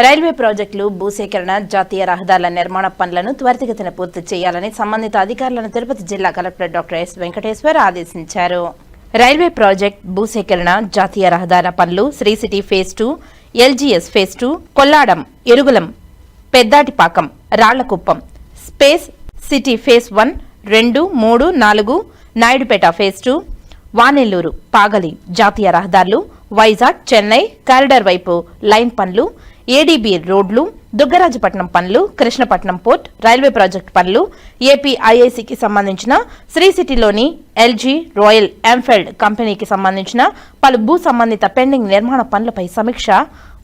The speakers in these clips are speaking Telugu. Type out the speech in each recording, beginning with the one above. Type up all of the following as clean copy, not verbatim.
రైల్వే ప్రాజెక్టులు భూసేకరణ జాతీయ రహదారుల నిర్మాణ పనులను త్వరితగతిన పూర్తి చేయాలని సంబంధిత అధికారులను తిరుపతి జిల్లా కలెక్టర్ డాక్టర్ ఎస్ వెంకటేశ్వర్ ఆదేశించారు. రైల్వే ప్రాజెక్టు భూసేకరణ జాతీయ రహదారుల పనులు Sri City phase 2, LGS phase 2, Kolladam, Irugulam, Peddatipakam, Rallakuppam, space city phase 1, 2, 3, 4, Naidupeta phase 2, వానెల్లూరు, Pagali జాతీయ రహదారులు, వైజాగ్, చెన్నై కారిడార్ వైపు లైన్ పనులు, ఏడీబీ రోడ్లు, దుగ్గరాజపట్నం పనులు, కృష్ణపట్నం పోర్ట్, రైల్వే ప్రాజెక్టు పనులు, ఏపీ ఐఐసికి సంబంధించిన శ్రీ సిటీలోని ఎల్జీ రాయల్ ఎన్ఫీల్డ్ కంపెనీకి సంబంధించిన పలు భూ సంబంధిత పెండింగ్ నిర్మాణ పనులపై సమీక్ష.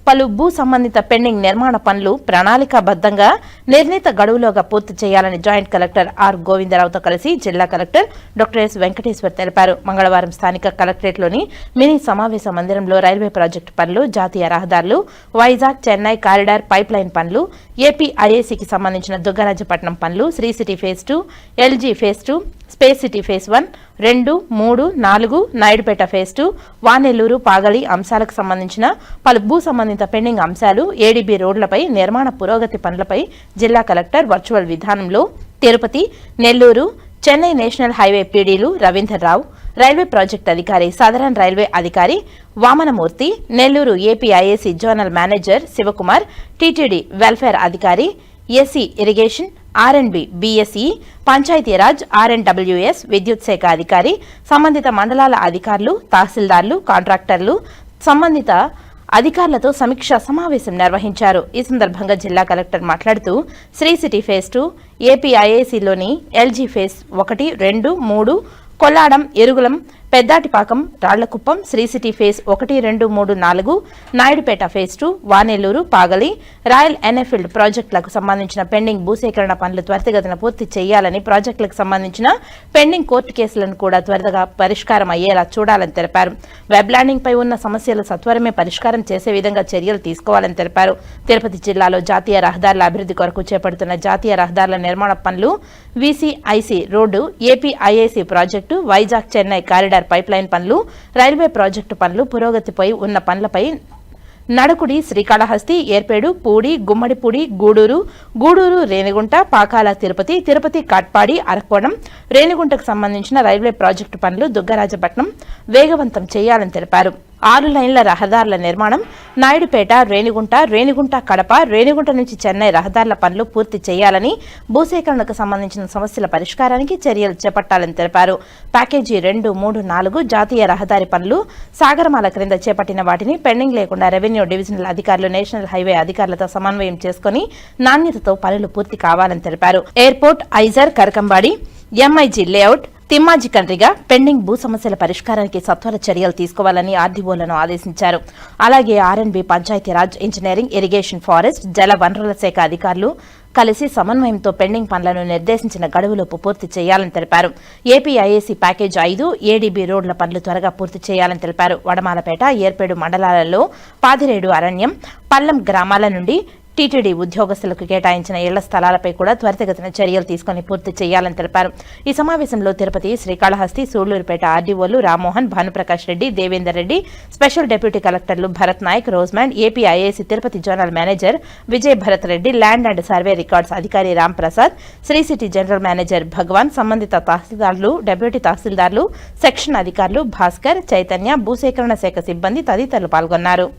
పలు భూ సంబంధిత పెండింగ్ నిర్మాణ పనులు ప్రణాళికాబద్దంగా నిర్ణీత గడువులోగా పూర్తి చేయాలని జాయింట్ కలెక్టర్ ఆర్ గోవిందరావుతో కలిసి జిల్లా కలెక్టర్ డాక్టర్ ఎస్ వెంకటేశ్వర్ తెలిపారు. మంగళవారం స్థానిక కలెక్టరేట్లోని మినీ సమావేశ మందిరంలో రైల్వే ప్రాజెక్టు పనులు, జాతీయ రహదారులు, Vizag, Chennai corridor pipe line పనులు, ఏపీ ఐఐసికి సంబంధించిన దుగ్గరాజపట్నం పనులు, Sri City phase 2, LG phase 2, space city phase 1, 2, 3, 4, Naidupeta phase 2, వానెల్లూరు, పాగలి అంశాలకు సంబంధించిన పలు భూ సంబంధిత పెండింగ్ అంశాలు, ఏడీబీ రోడ్లపై నిర్మాణ పురోగతి పనులపై జిల్లా కలెక్టర్ వర్చువల్ విధానంలో తిరుపతి, నెల్లూరు, చెన్నై నేషనల్ హైవే పీడీలు రవీందర్ రావు, రైల్వే ప్రాజెక్టు అధికారి, సదరన్ రైల్వే అధికారి Vamanamurthy, Nellore AP IAC zonal manager Sivakumar, TTD welfare అధికారి, SC irrigation, R and B, BSE, Panchayati Raj, RNWS, విద్యుత్ శాఖ అధికారి, సంబంధిత మండలాల అధికారులు, తహసీల్దార్లు, కాంట్రాక్టర్లు, సంబంధిత అధికారులతో సమీక్షా సమావేశం నిర్వహించారు. ఈ సందర్భంగా జిల్లా కలెక్టర్ మాట్లాడుతూ శ్రీ సిటీ ఫేజ్ 2, ఏపీ ఐఐసిలోని LG phase 1, 2, 3, Kolladam, Irugulam, Peddatipakam, Rallakuppam, Sri City phase 1, 2, 3, 4, Naidupeta phase 2, వానెల్లూరు, Pagali, Royal Enfield ప్రాజెక్టులకు సంబంధించిన పెండింగ్ భూసేకరణ పనులు త్వరితగతిన పూర్తి చేయాలని, ప్రాజెక్టులకు సంబంధించిన పెండింగ్ కోర్టు కేసులను కూడా త్వరగా పరిష్కారం అయ్యేలా చూడాలని తెలిపారు. వెబ్ ల్యాండింగ్ పై ఉన్న సమస్యలు సత్వరమే పరిష్కారం చేసే విధంగా చర్యలు తీసుకోవాలని తెలిపారు. తిరుపతి జిల్లాలో జాతీయ రహదారుల అభివృద్ధి కొరకు చేపడుతున్న జాతీయ రహదారుల నిర్మాణ పనులు, VCIC road, AP IIC project, Vizag, Chennai corridor pipe line పనులు, రైల్వే ప్రాజెక్టు పనులు పురోగతిపై ఉన్న పనులపై నడకుడి, శ్రీకాళహస్తి, ఏర్పేడు, పూడి, గుమ్మడిపూడి, గూడూరు, రేణిగుంట, పాకాల, తిరుపతి, తిరుపతి, కాట్పాడి, అరకోణం, రేణిగుంటకు సంబంధించిన రైల్వే ప్రాజెక్టు పనులు దుగ్గరాజపట్నం వేగవంతం చేయాలని తెలిపారు. 6 లైన్ల రహదారుల నిర్మాణం, నాయుడుపేట, రేణిగుంట, కడప, రేణిగుంట నుంచి చెన్నై రహదారుల పనులు పూర్తి చేయాలని, భూసేకరణకు సంబంధించిన సమస్యల పరిష్కారానికి చర్యలు చేపట్టాలని తెలిపారు. ప్యాకేజీ 2, 3, 4 జాతీయ రహదారి పనులు సాగరమాల క్రింద చేపట్టిన వాటిని పెండింగ్ లేకుండా రెవెన్యూ డివిజనల్ అధికారులు, నేషనల్ హైవే అధికారులతో సమన్వయం చేసుకుని నాణ్యతతో పనులు పూర్తి కావాలని తెలిపారు. Airport, IISER, Karakambadi, MIG layout, Timmaji Kandriga pending భూ సమస్యల పరిష్కారానికి సత్వర చర్యలు తీసుకోవాలని ఆర్డీఓలను ఆదేశించారు. అలాగే ఆర్ఎండ్బి, పంచాయతీరాజ్, ఇంజనీరింగ్, ఇరిగేషన్, ఫారెస్ట్, జల వనరుల శాఖ అధికారులు కలిసి సమన్వయంతో పెండింగ్ పనులను నిర్దేశించిన గడువులోపు పూర్తి చేయాలని తెలిపారు. ఏపీ ఐఏసీ ప్యాకేజ్ 5, ఏడీబీ రోడ్ల పనులు త్వరగా పూర్తి చేయాలని తెలిపారు. వడమాలపేట, ఏర్పేడు మండలాలలో పాదిరేడు అరణ్యం, పల్లం గ్రామాల నుండి టీటీడీ ఉద్యోగస్తులకు కేటాయించిన ఇళ్ల స్థలాలపై కూడా త్వరితగతిన చర్యలు తీసుకుని పూర్తి చేయాలని తెలిపారు. ఈ సమావేశంలో తిరుపతి, శ్రీకాళహస్తి, సూళ్లూరుపేట ఆర్డీఓలు రామ్మోహన్, భానుప్రకాష్ రెడ్డి, దేవేందర్ రెడ్డి, స్పెషల్ డిప్యూటీ కలెక్టర్లు Bharat Naik, Rosemond, AP IAC Tirupati zonal manager Vijay Bharat Reddy, land and survey records అధికారి Ram Prasad, Sri City general manager Bhagavan, సంబంధిత తహసీల్దార్లు, డిప్యూటీ తహసీల్దార్లు, సెక్షన్ అధికారులు భాస్కర్, చైతన్య, భూసేకరణ శాఖ సిబ్బంది తదితరులు పాల్గొన్నారు.